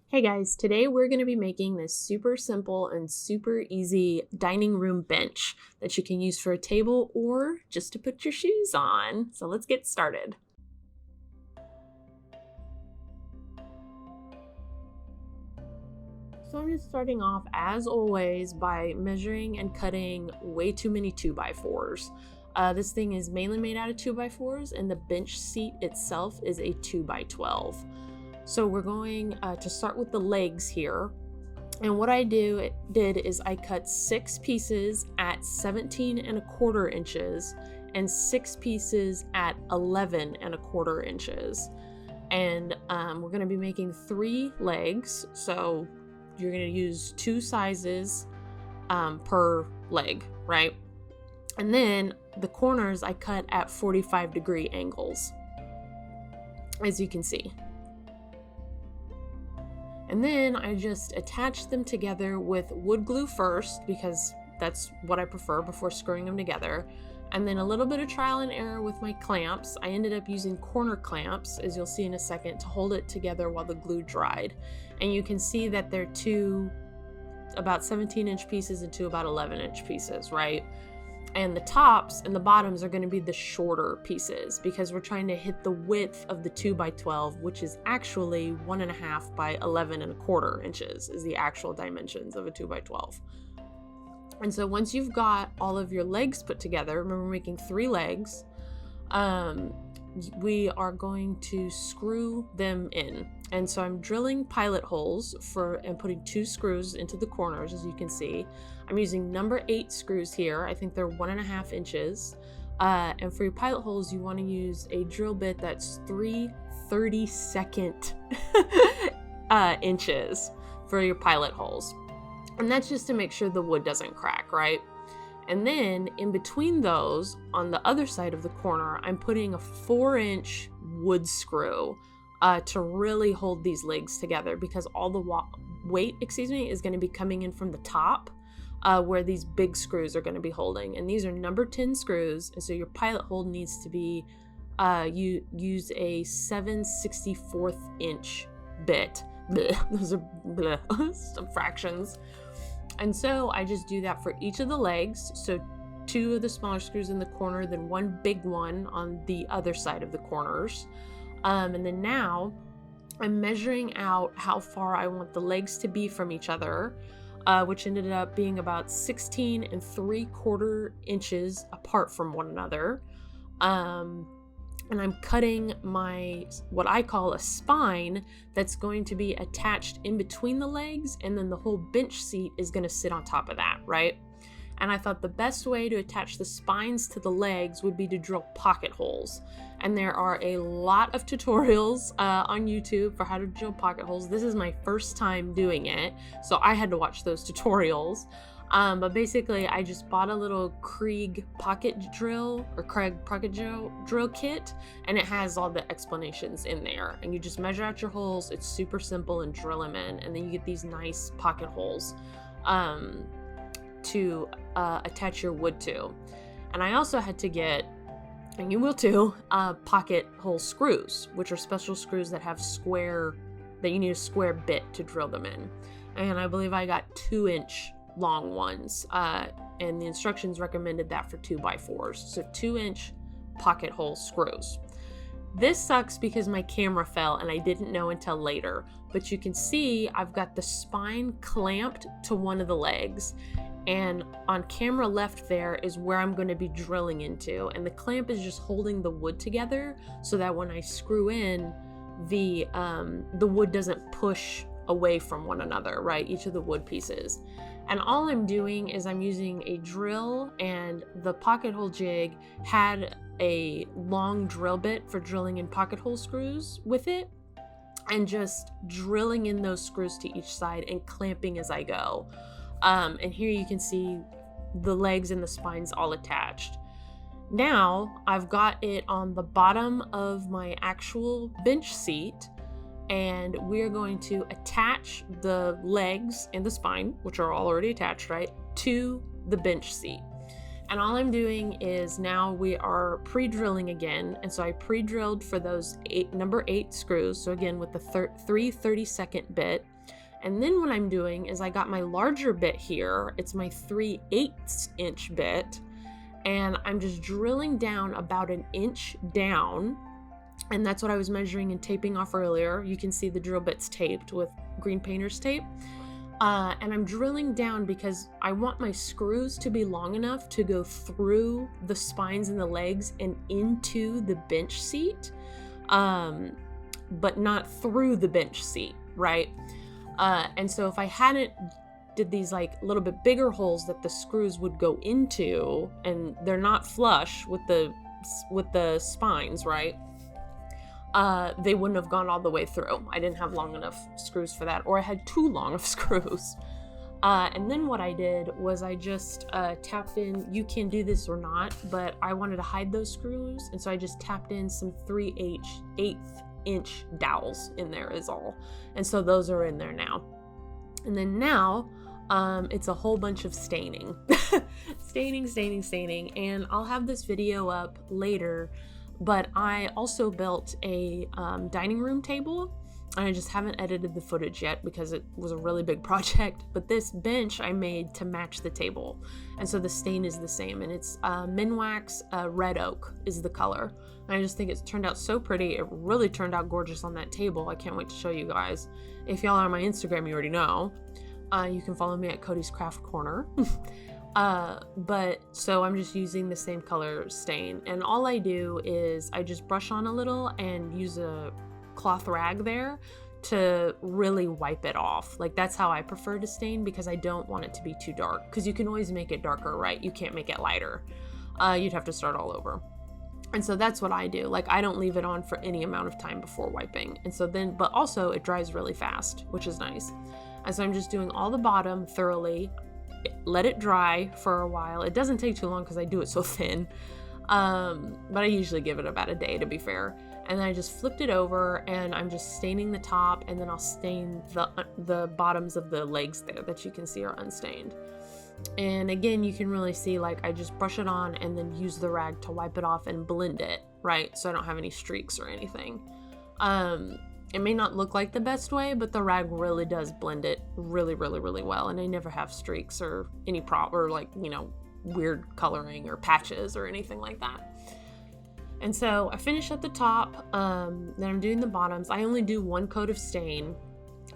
Hey guys, today we're going to be making this super simple and super easy dining room bench that you can use for a table or just to put your shoes on. So let's get started. So I'm just starting off as always by measuring and cutting way too many 2x4s. This thing is mainly made out of 2x4s and the bench seat itself is a 2x12. So we're going to start with the legs here. And what I did is I cut 6 pieces at 17¼ inches and 6 pieces at 11¼ inches. And we're going to be making 3 legs. So you're going to use 2 sizes per leg, right? And then the corners I cut at 45-degree angles, as you can see. And then I just attach them together with wood glue first, because that's what I prefer before screwing them together. And then a little bit of trial and error with my clamps. I ended up using corner clamps, as you'll see in a second, to hold it together while the glue dried. And you can see that they're 2 about 17-inch pieces and 2 about 11-inch pieces, right? And the tops and the bottoms are going to be the shorter pieces because we're trying to hit the width of the 2x12, which is actually 1.5 by 11¼ inches is the actual dimensions of a 2x12. And so once you've got all of your legs put together, remember we're making 3 legs, we are going to screw them in. And so I'm drilling pilot holes and putting 2 screws into the corners, as you can see. I'm using number 8 screws here. I think they're 1.5 inches. And for your pilot holes, you want to use a drill bit that's 3 32nd inches for your pilot holes. And that's just to make sure the wood doesn't crack, right? And then in between those, on the other side of the corner, I'm putting a 4-inch wood screw to really hold these legs together, because all the weight, is going to be coming in from the top where these big screws are going to be holding. And these are number 10 screws. And so your pilot hole needs to be, you use a 7/64 inch bit. Blech, those are some fractions. And so I just do that for each of the legs. So 2 of the smaller screws in the corner, then 1 big one on the other side of the corners. And then now I'm measuring out how far I want the legs to be from each other, which ended up being about 16¾ inches apart from one another. And I'm cutting what I call a spine that's going to be attached in between the legs, and then the whole bench seat is going to sit on top of that, right? And I thought the best way to attach the spines to the legs would be to drill pocket holes. And there are a lot of tutorials on YouTube for how to drill pocket holes. This is my first time doing it, so I had to watch those tutorials. But basically, I just bought a little Kreg pocket drill kit, and it has all the explanations in there. And you just measure out your holes. It's super simple, and drill them in, and then you get these nice pocket holes to attach your wood to. And I also had to get, and you will too, pocket hole screws, which are special screws that you need a square bit to drill them in. And I believe I got 2-inch long ones, and the instructions recommended that for 2x4s, so 2-inch pocket hole screws. This sucks because my camera fell and I didn't know until later, but you can see I've got the spine clamped to one of the legs, and on camera left there is where I'm going to be drilling into, and the clamp is just holding the wood together so that when I screw in, the wood doesn't push away from one another, right? Each of the wood pieces. And all I'm doing is I'm using a drill, and the pocket hole jig had a long drill bit for drilling in pocket hole screws with it, and just drilling in those screws to each side and clamping as I go. And here you can see the legs and the spines all attached. Now I've got it on the bottom of my actual bench seat, and we're going to attach the legs and the spine, which are all already attached, right, to the bench seat. And all I'm doing is now we are pre-drilling again. And so I pre-drilled for those number 8 screws. So again, with the 3 32nd bit. And then what I'm doing is I got my larger bit here. It's my 3/8 inch bit. And I'm just drilling down about an inch down. And that's what I was measuring and taping off earlier. You can see the drill bits taped with green painter's tape. And I'm drilling down because I want my screws to be long enough to go through the spines and the legs and into the bench seat, but not through the bench seat, right? And so if I hadn't did these like a little bit bigger holes that the screws would go into, and they're not flush with the spines, right? They wouldn't have gone all the way through. I didn't have long enough screws for that, or I had too long of screws. And then what I did was I just tapped in, you can do this or not, but I wanted to hide those screws, and so I just tapped in some 3/8 inch dowels in there is all. And so those are in there now. And then now, it's a whole bunch of staining. staining, and I'll have this video up later. But I also built a dining room table, and I just haven't edited the footage yet because it was a really big project. But this bench I made to match the table, and so the stain is the same, and it's Minwax red oak is the color. And I just think it's turned out so pretty. It really turned out gorgeous on that table. I can't wait to show you guys. If y'all are on my Instagram, you already know. You can follow me at Cody's Craft Corner. But so I'm just using the same color stain, and all I do is I just brush on a little and use a cloth rag there to really wipe it off. Like, that's how I prefer to stain, because I don't want it to be too dark, because you can always make it darker, right? You can't make it lighter. You'd have to start all over. And so that's what I do. Like, I don't leave it on for any amount of time before wiping. And so then, but also it dries really fast, which is nice. And so I'm just doing all the bottom thoroughly, let it dry for a while. It doesn't take too long because I do it so thin. But I usually give it about a day, to be fair. And then I just flipped it over, and I'm just staining the top, and then I'll stain the bottoms of the legs there that you can see are unstained. And again, you can really see, like, I just brush it on and then use the rag to wipe it off and blend it, right? So I don't have any streaks or anything. It may not look like the best way, but the rag really does blend it really, really, really well. And I never have streaks or any or like, weird coloring or patches or anything like that. And so I finish at the top, then I'm doing the bottoms. I only do one coat of stain.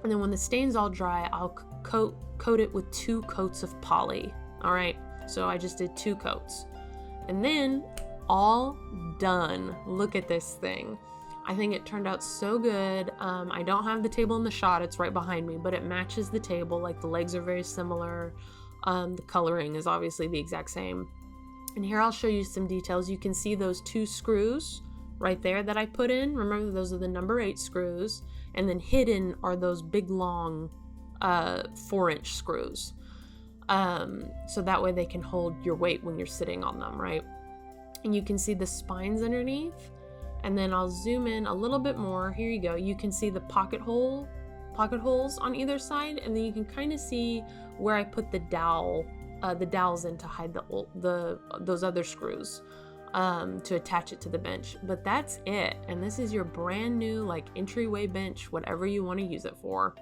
And then when the stain's all dry, I'll coat it with 2 coats of poly. All right. So I just did 2 coats, and then all done. Look at this thing. I think it turned out so good. I don't have the table in the shot. It's right behind me, but it matches the table. Like, the legs are very similar. The coloring is obviously the exact same. And here I'll show you some details. You can see those 2 screws right there that I put in. Remember, those are the number 8 screws. And then hidden are those big, long 4-inch screws. So that way they can hold your weight when you're sitting on them, right? And you can see the spines underneath. And then I'll zoom in a little bit more. Here you go. You can see the pocket holes on either side, and then you can kind of see where I put the dowels in to hide those other screws to attach it to the bench. But that's it. And this is your brand new, like, entryway bench, whatever you want to use it for.